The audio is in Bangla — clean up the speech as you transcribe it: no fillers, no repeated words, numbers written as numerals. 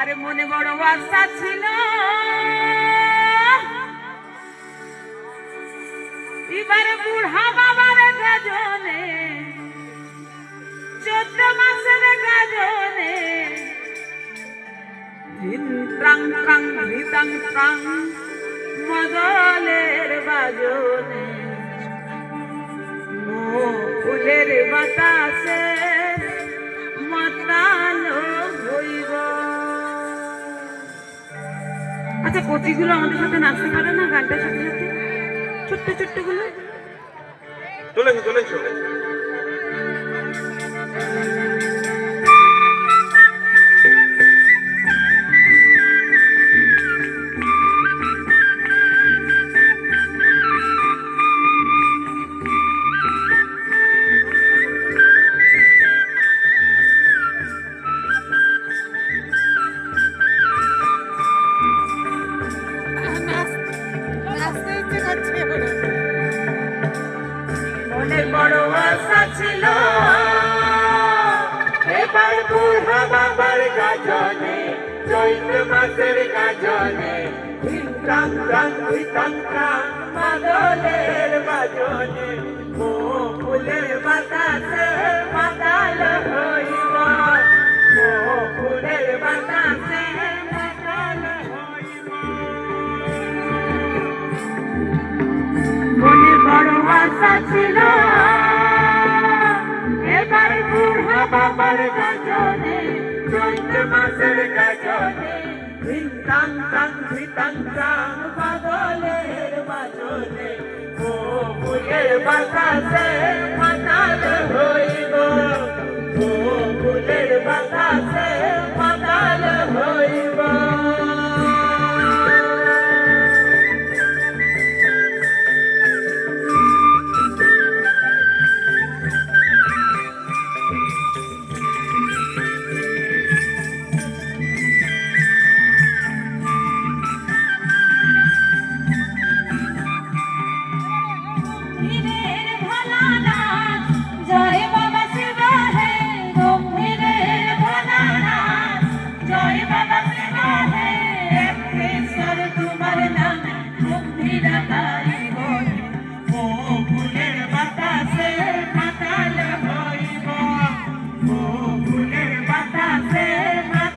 আরে মনে বড় আশা ছিল এবারে বুড়া বাবার গাজনে 14 মাসের গাজনে ধিন্ত্রাং ত্রাং ধিতাং ত্রাং মদলের বাজনে ফুলের বাতাসে মাতালো হইব। আচ্ছা কচিগুলো আমাদের সাথে নাচতে পারে না গানটার সাথে সাথে? ছোট্ট ছোট্ট গুলো তোলেন তোলেন চলে বড় আশা ছিল এবার বুড়া বাবার গাজনে চৈত্র মাসের গাজনে ধিন্ত্রাং ত্রাং ধিতাং ত্রাং মদলের বাজনে ও ফুলের বাতাসে মাতাল হইব। ও ফুলের বাতাসে মাতাল হইব। মনে বড় আশা ছিল এবার বুড়া বাবার গাজনে চৈত্র মাসের গাজনে ধিন্ত্রাং ত্রাং ধিতাং ত্রাং মদলের বাজনে ও ফুলের বাতাসে মাতাল হইব। ও ফুলের বাতাসে